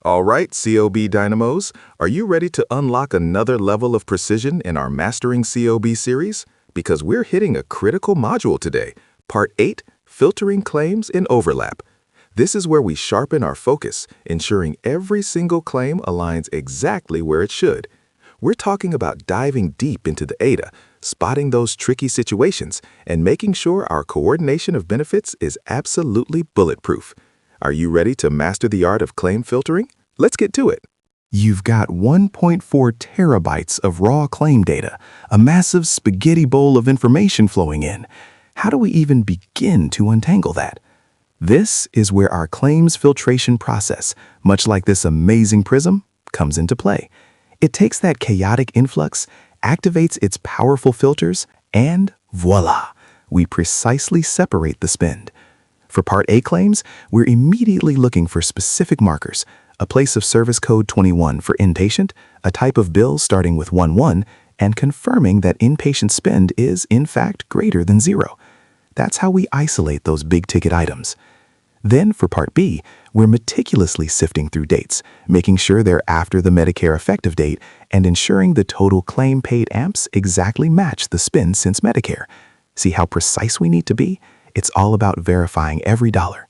All right, COB Dynamos, are you ready to unlock another level of precision in our Mastering COB series? Because we're hitting a critical module today, Part 8, Filtering Claims in Overlap. This is where we sharpen our focus, ensuring every single claim aligns exactly where it should. We're talking about diving deep into the ADA, spotting those tricky situations, and making sure our coordination of benefits is absolutely bulletproof. Are you ready to master the art of claim filtering? Let's get to it. You've got 1.4 terabytes of raw claim data, a massive spaghetti bowl of information flowing in. How do we even begin to untangle that? This is where our claims filtration process, much like this amazing prism, comes into play. It takes that chaotic influx, activates its powerful filters, and voila, we precisely separate the spend. For Part A claims, we're immediately looking for specific markers, a place of service code 21 for inpatient, a type of bill starting with 11, and confirming that inpatient spend is, in fact, greater than 0. That's how we isolate those big-ticket items. Then, for Part B, we're meticulously sifting through dates, making sure they're after the Medicare effective date and ensuring the total claim paid amps exactly match the spend since Medicare. See how precise we need to be? It's all about verifying every dollar.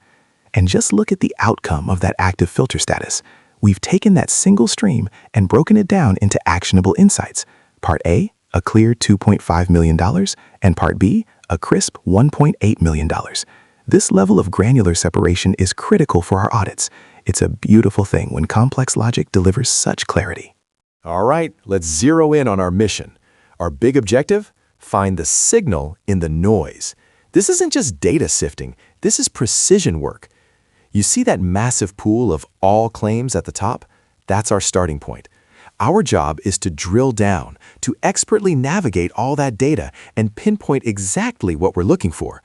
And just look at the outcome of that active filter status. We've taken that single stream and broken it down into actionable insights. Part A, a clear $2.5 million, and Part B, a crisp $1.8 million. This level of granular separation is critical for our audits. It's a beautiful thing when complex logic delivers such clarity. All right, let's zero in on our mission. Our big objective? Find the signal in the noise. This isn't just data sifting, this is precision work. You see that massive pool of all claims at the top? That's our starting point. Our job is to drill down, to expertly navigate all that data and pinpoint exactly what we're looking for.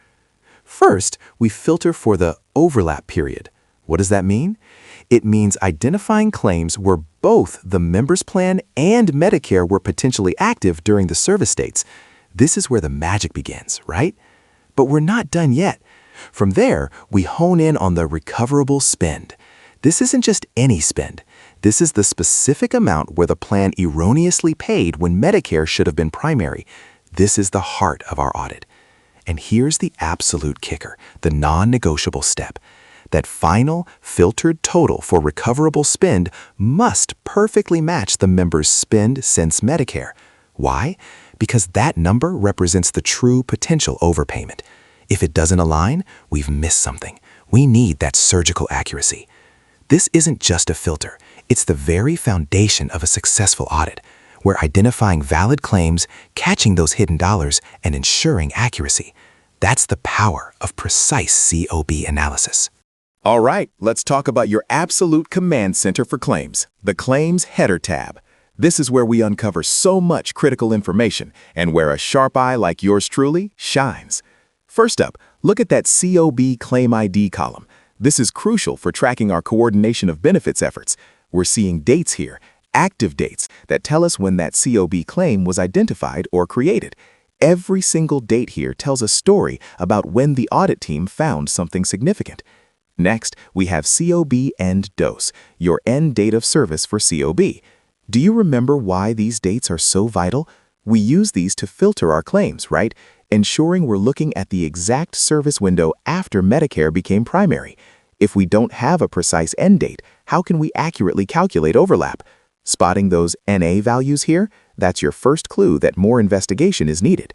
First, we filter for the overlap period. What does that mean? It means identifying claims where both the member's plan and Medicare were potentially active during the service dates. This is where the magic begins, right? But we're not done yet. From there, we hone in on the recoverable spend. This isn't just any spend. This is the specific amount where the plan erroneously paid when Medicare should have been primary. This is the heart of our audit. And here's the absolute kicker, the non-negotiable step. That final, filtered total for recoverable spend must perfectly match the member's spend since Medicare. Why? Because that number represents the true potential overpayment. If it doesn't align, we've missed something. We need that surgical accuracy. This isn't just a filter. It's the very foundation of a successful audit. We're identifying valid claims, catching those hidden dollars, and ensuring accuracy. That's the power of precise COB analysis. All right, let's talk about your absolute command center for claims, the Claims Header tab. This is where we uncover so much critical information and where a sharp eye like yours truly shines. First up, look at that COB Claim ID column. This is crucial for tracking our coordination of benefits efforts. We're seeing dates here, active dates, that tell us when that COB claim was identified or created. Every single date here tells a story about when the audit team found something significant. Next, we have COB end dose, your end date of service for COB. Do you remember why these dates are so vital? We use these to filter our claims, right? Ensuring we're looking at the exact service window after Medicare became primary. If we don't have a precise end date, how can we accurately calculate overlap? Spotting those NA values here? That's your first clue that more investigation is needed.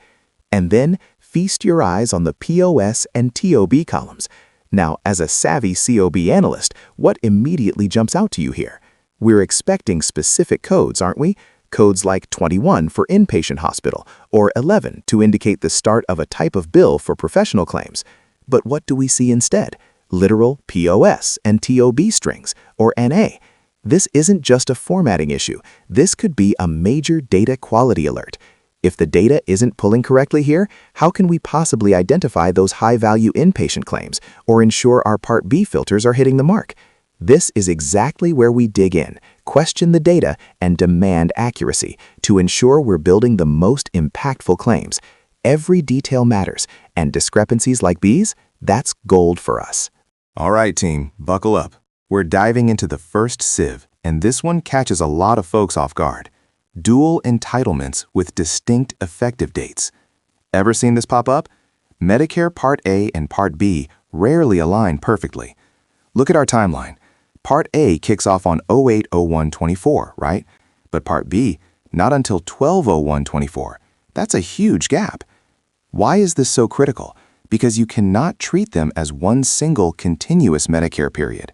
And then, feast your eyes on the POS and TOB columns. Now, as a savvy COB analyst, what immediately jumps out to you here? We're expecting specific codes, aren't we? Codes like 21 for inpatient hospital, or 11 to indicate the start of a type of bill for professional claims. But what do we see instead? Literal POS and TOB strings, or NA. This isn't just a formatting issue. This could be a major data quality alert. If the data isn't pulling correctly here, how can we possibly identify those high-value inpatient claims or ensure our Part B filters are hitting the mark? This is exactly where we dig in, question the data, and demand accuracy to ensure we're building the most impactful claims. Every detail matters, and discrepancies like these, that's gold for us. All right, team, buckle up. We're diving into the first sieve, and this one catches a lot of folks off guard. Dual entitlements with distinct effective dates. Ever seen this pop up? Medicare Part A and Part B rarely align perfectly. Look at our timeline. Part A kicks off on 08/01/24, right? But Part B, not until 12/01/24. That's a huge gap. Why is this so critical? Because you cannot treat them as one single continuous Medicare period.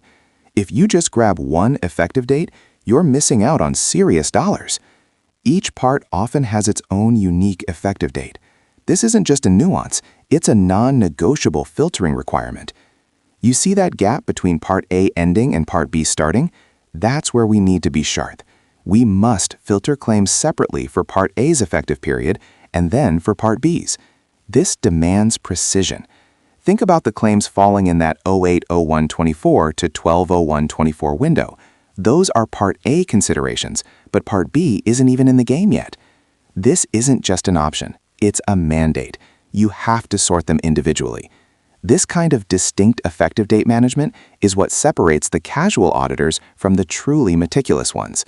If you just grab one effective date, you're missing out on serious dollars. Each part often has its own unique effective date. This isn't just a nuance, it's a non-negotiable filtering requirement. You see that gap between Part A ending and Part B starting? That's where we need to be sharp. We must filter claims separately for Part A's effective period and then for Part B's. This demands precision. Think about the claims falling in that 08/01/24 to 12/01/24 window. Those are Part A considerations, but Part B isn't even in the game yet. This isn't just an option, it's a mandate. You have to sort them individually. This kind of distinct effective date management is what separates the casual auditors from the truly meticulous ones.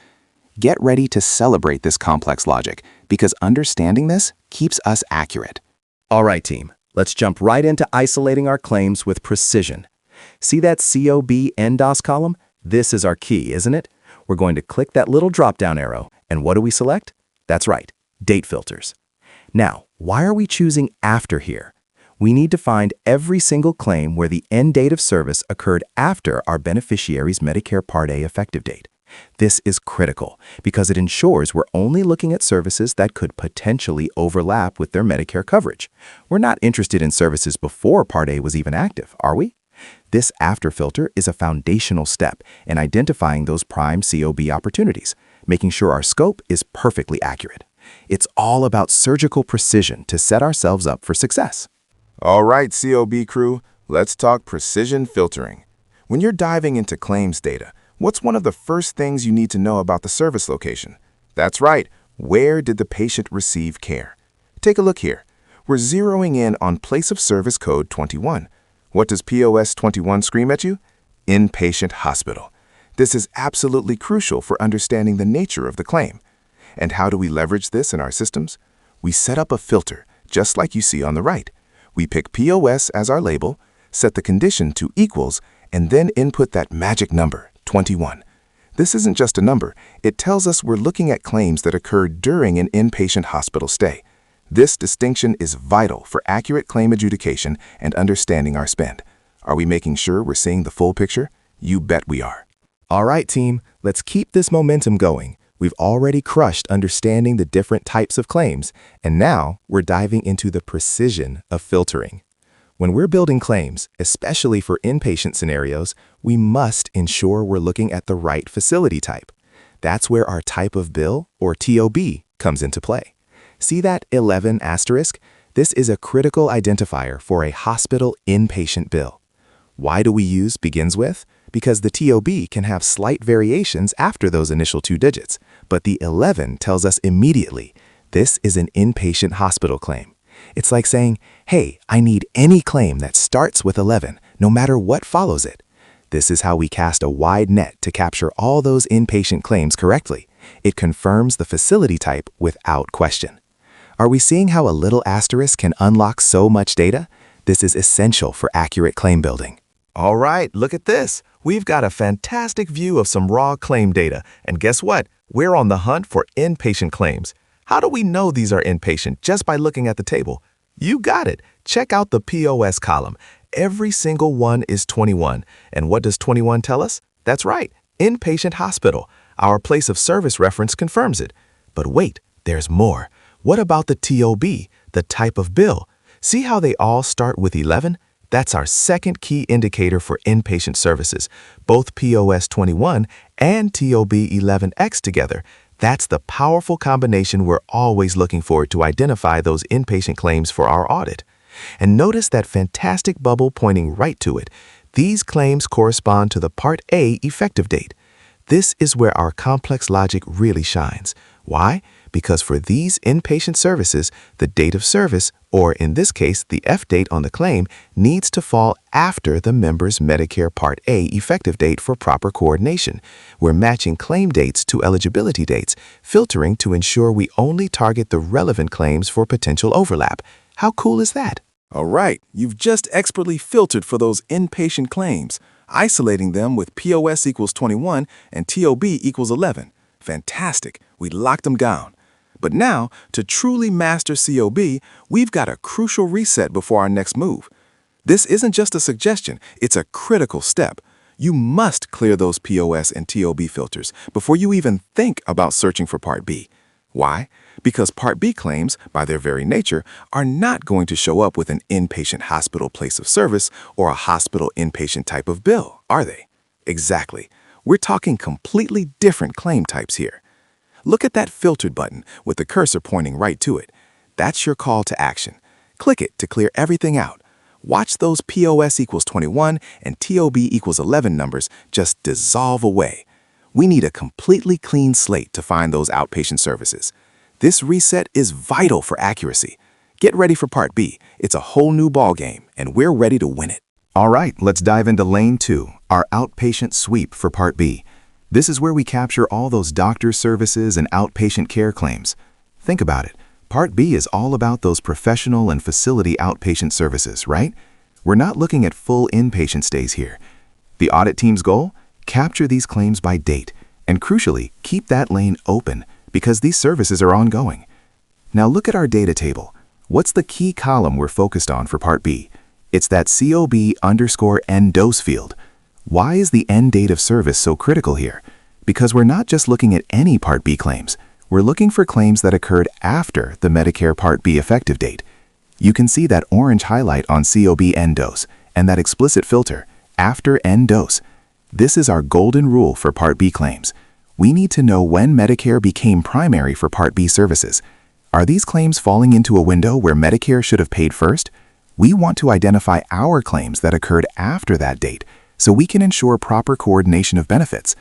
Get ready to celebrate this complex logic, because understanding this keeps us accurate. All right, team, let's jump right into isolating our claims with precision. See that COB NDOS column? This is our key, isn't it? We're going to click that little drop-down arrow, and what do we select? That's right, date filters. Now, why are we choosing after here? We need to find every single claim where the end date of service occurred after our beneficiary's Medicare Part A effective date. This is critical because it ensures we're only looking at services that could potentially overlap with their Medicare coverage. We're not interested in services before Part A was even active, are we? This after filter is a foundational step in identifying those prime COB opportunities, making sure our scope is perfectly accurate. It's all about surgical precision to set ourselves up for success. All right, COB crew, let's talk precision filtering. When you're diving into claims data, what's one of the first things you need to know about the service location? That's right, where did the patient receive care? Take a look here. We're zeroing in on place of service code 21. What does POS 21 scream at you? Inpatient hospital. This is absolutely crucial for understanding the nature of the claim. And how do we leverage this in our systems? We set up a filter, just like you see on the right. We pick POS as our label, set the condition to equals, and then input that magic number, 21. This isn't just a number, it tells us we're looking at claims that occurred during an inpatient hospital stay. This distinction is vital for accurate claim adjudication and understanding our spend. Are we making sure we're seeing the full picture? You bet we are. All right, team, let's keep this momentum going. We've already crushed understanding the different types of claims, and now we're diving into the precision of filtering. When we're building claims, especially for inpatient scenarios, we must ensure we're looking at the right facility type. That's where our type of bill, or TOB, comes into play. See that 11 asterisk? This is a critical identifier for a hospital inpatient bill. Why do we use begins with? Because the TOB can have slight variations after those initial two digits, but the 11 tells us immediately, this is an inpatient hospital claim. It's like saying, hey, I need any claim that starts with 11, no matter what follows it. This is how we cast a wide net to capture all those inpatient claims correctly. It confirms the facility type without question. Are we seeing how a little asterisk can unlock so much data? This is essential for accurate claim building. All right, look at this. We've got a fantastic view of some raw claim data, and guess what? We're on the hunt for inpatient claims. How do we know these are inpatient just by looking at the table? You got it. Check out the POS column. Every single one is 21. And what does 21 tell us? That's right, inpatient hospital. Our place of service reference confirms it. But wait, there's more. What about the TOB, the type of bill? See how they all start with 11? That's our second key indicator for inpatient services. Both POS 21 and TOB 11X together. That's the powerful combination we're always looking for to identify those inpatient claims for our audit. And notice that fantastic bubble pointing right to it. These claims correspond to the Part A effective date. This is where our complex logic really shines. Why? because for these inpatient services, the date of service, or in this case, the F date on the claim, needs to fall after the member's Medicare Part A effective date for proper coordination. We're matching claim dates to eligibility dates, filtering to ensure we only target the relevant claims for potential overlap. How cool is that? All right, you've just expertly filtered for those inpatient claims, isolating them with POS equals 21 and TOB equals 11. Fantastic, we locked them down. But now, to truly master COB, we've got a crucial reset before our next move. This isn't just a suggestion, it's a critical step. You must clear those POS and TOB filters before you even think about searching for Part B. Why? Because Part B claims, by their very nature, are not going to show up with an inpatient hospital place of service or a hospital inpatient type of bill, are they? Exactly. We're talking completely different claim types here. Look at that filtered button with the cursor pointing right to it. That's your call to action. Click it to clear everything out. Watch those POS equals 21 and TOB equals 11 numbers just dissolve away. We need a completely clean slate to find those outpatient services. This reset is vital for accuracy. Get ready for Part B. It's a whole new ballgame, and we're ready to win it. All right, let's dive into Lane 2, our outpatient sweep for Part B. This is where we capture all those doctor services and outpatient care claims. Think about it. Part B is all about those professional and facility outpatient services, right? We're not looking at full inpatient stays here. The audit team's goal? Capture these claims by date, and crucially, keep that lane open because these services are ongoing. Now look at our data table. What's the key column we're focused on for Part B? It's that COB_end dose field. Why is the end date of service so critical here? Because we're not just looking at any Part B claims. We're looking for claims that occurred after the Medicare Part B effective date. You can see that orange highlight on COB end dose and that explicit filter, after end dose. This is our golden rule for Part B claims. We need to know when Medicare became primary for Part B services. Are these claims falling into a window where Medicare should have paid first? We want to identify our claims that occurred after that date so we can ensure proper coordination of benefits.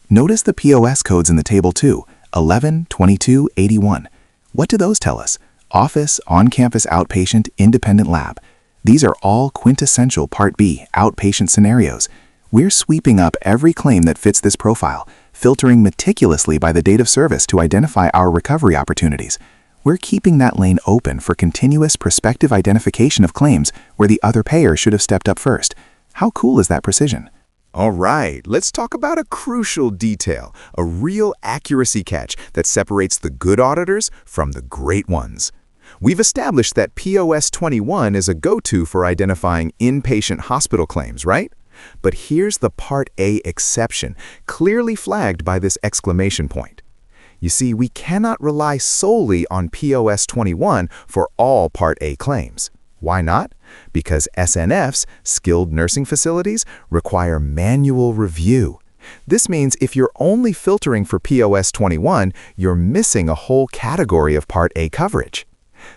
Notice the POS codes in the table too, 11, 22, 81. What do those tell us? Office, on-campus outpatient, independent lab. These are all quintessential Part B outpatient scenarios. We're sweeping up every claim that fits this profile, filtering meticulously by the date of service to identify our recovery opportunities. We're keeping that lane open for continuous prospective identification of claims where the other payer should have stepped up first. How cool is that precision? All right, let's talk about a crucial detail, a real accuracy catch that separates the good auditors from the great ones. We've established that POS 21 is a go-to for identifying inpatient hospital claims, right? But here's the Part A exception, clearly flagged by this exclamation point. You see, we cannot rely solely on POS 21 for all Part A claims. Why not? Because SNFs, skilled nursing facilities, require manual review. This means if you're only filtering for POS 21, you're missing a whole category of Part A coverage.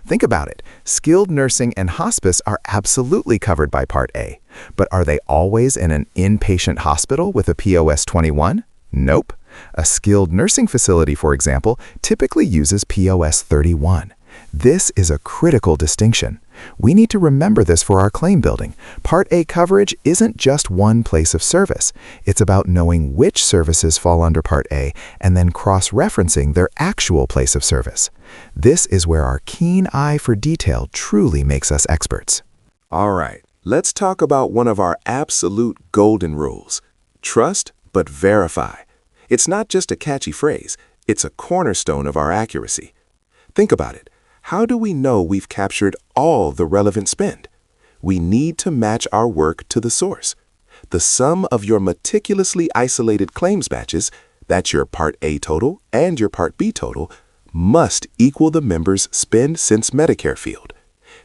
Think about it. Skilled nursing and hospice are absolutely covered by Part A. But are they always in an inpatient hospital with a POS 21? Nope. A skilled nursing facility, for example, typically uses POS 31. This is a critical distinction. We need to remember this for our claim building. Part A coverage isn't just one place of service. It's about knowing which services fall under Part A and then cross-referencing their actual place of service. This is where our keen eye for detail truly makes us experts. All right, let's talk about one of our absolute golden rules. Trust but verify. It's not just a catchy phrase, it's a cornerstone of our accuracy. Think about it. How do we know we've captured all the relevant spend? We need to match our work to the source. The sum of your meticulously isolated claims batches, that's your Part A total and your Part B total, must equal the member's spend since Medicare field.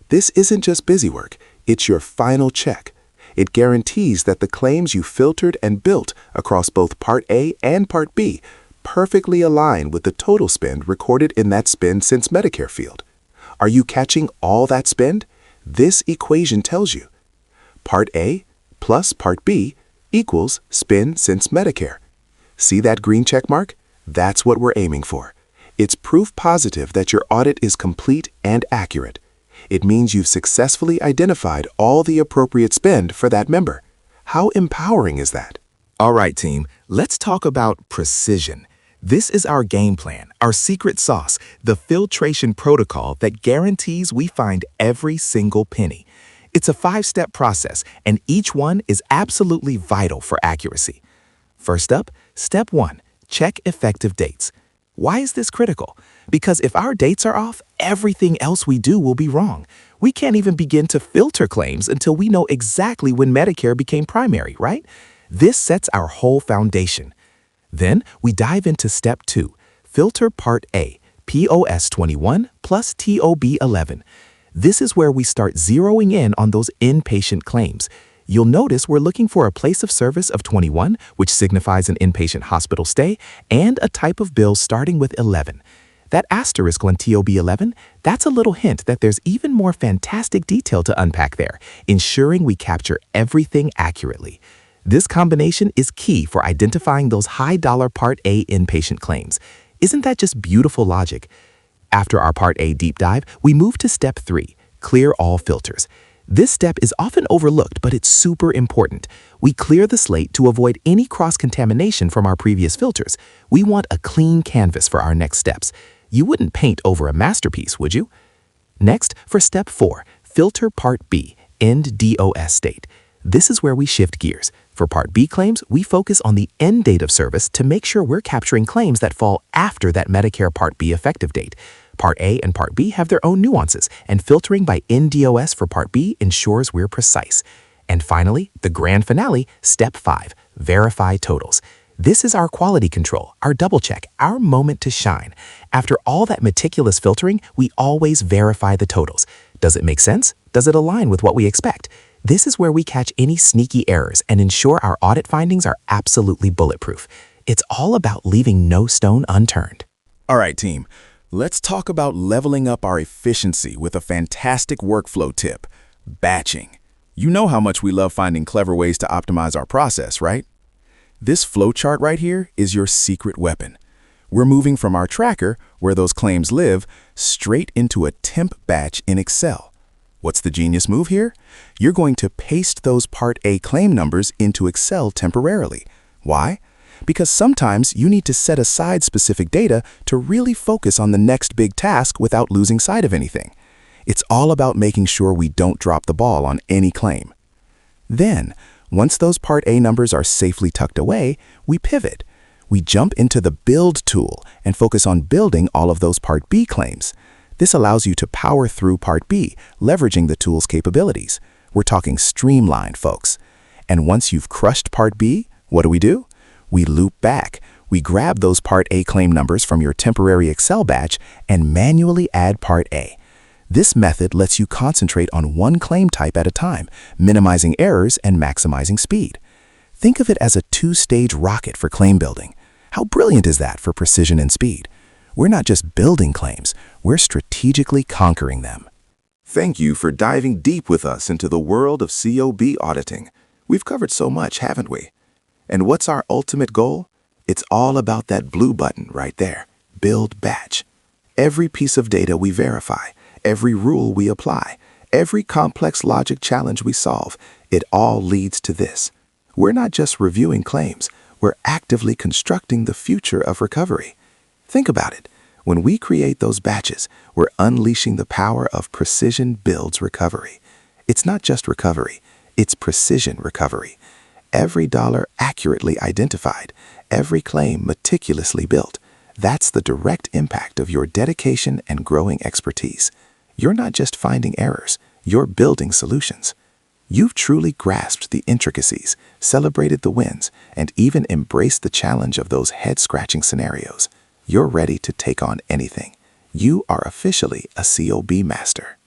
This isn't just busy work, it's your final check. It guarantees that the claims you filtered and built across both Part A and Part B perfectly align with the total spend recorded in that spend since Medicare field. Are you catching all that spend? This equation tells you Part A plus Part B equals spend since Medicare. See that green check mark? That's what we're aiming for. It's proof positive that your audit is complete and accurate. It means you've successfully identified all the appropriate spend for that member. How empowering is that? All right, team, let's talk about precision. This is our game plan, our secret sauce, the filtration protocol that guarantees we find every single penny. It's a 5-step process, and each one is absolutely vital for accuracy. First up, step 1, check effective dates. Why is this critical? Because if our dates are off, everything else we do will be wrong. We can't even begin to filter claims until we know exactly when Medicare became primary, right? This sets our whole foundation. Then we dive into step 2, filter Part A, POS 21 plus TOB 11. This is where we start zeroing in on those inpatient claims. You'll notice we're looking for a place of service of 21, which signifies an inpatient hospital stay, and a type of bill starting with 11. That asterisk on TOB 11, that's a little hint that there's even more fantastic detail to unpack there, ensuring we capture everything accurately. This combination is key for identifying those high-dollar Part A inpatient claims. Isn't that just beautiful logic? After our Part A deep dive, we move to step 3, clear all filters. This step is often overlooked, but it's super important. We clear the slate to avoid any cross-contamination from our previous filters. We want a clean canvas for our next steps. You wouldn't paint over a masterpiece, would you? Next, for step 4, filter Part B, end DOS state. This is where we shift gears. For Part B claims, we focus on the end date of service to make sure we're capturing claims that fall after that Medicare Part B effective date. Part A and Part B have their own nuances, and filtering by NDOS for Part B ensures we're precise. And finally, the grand finale, step 5, verify totals. This is our quality control, our double check, our moment to shine. After all that meticulous filtering, we always verify the totals. Does it make sense? Does it align with what we expect? This is where we catch any sneaky errors and ensure our audit findings are absolutely bulletproof. It's all about leaving no stone unturned. All right, team. Let's talk about leveling up our efficiency with a fantastic workflow tip, batching. You know how much we love finding clever ways to optimize our process, right? This flowchart right here is your secret weapon. We're moving from our tracker, where those claims live, straight into a temp batch in Excel. What's the genius move here? You're going to paste those Part A claim numbers into Excel temporarily. Why? Because sometimes you need to set aside specific data to really focus on the next big task without losing sight of anything. It's all about making sure we don't drop the ball on any claim. Then, once those Part A numbers are safely tucked away, we pivot. We jump into the Build tool and focus on building all of those Part B claims. This allows you to power through Part B, leveraging the tool's capabilities. We're talking streamlined, folks. And once you've crushed Part B, what do? We loop back. We grab those Part A claim numbers from your temporary Excel batch and manually add Part A. This method lets you concentrate on one claim type at a time, minimizing errors and maximizing speed. Think of it as a 2-stage rocket for claim building. How brilliant is that for precision and speed? We're not just building claims, we're strategically conquering them. Thank you for diving deep with us into the world of COB auditing. We've covered so much, haven't we? And what's our ultimate goal? It's all about that blue button right there, Build Batch. Every piece of data we verify, every rule we apply, every complex logic challenge we solve, it all leads to this. We're not just reviewing claims, we're actively constructing the future of recovery. Think about it. When we create those batches, we're unleashing the power of precision builds recovery. It's not just recovery, it's precision recovery. Every dollar accurately identified, every claim meticulously built. That's the direct impact of your dedication and growing expertise. You're not just finding errors, you're building solutions. You've truly grasped the intricacies, celebrated the wins, and even embraced the challenge of those head-scratching scenarios. You're ready to take on anything. You are officially a COB master.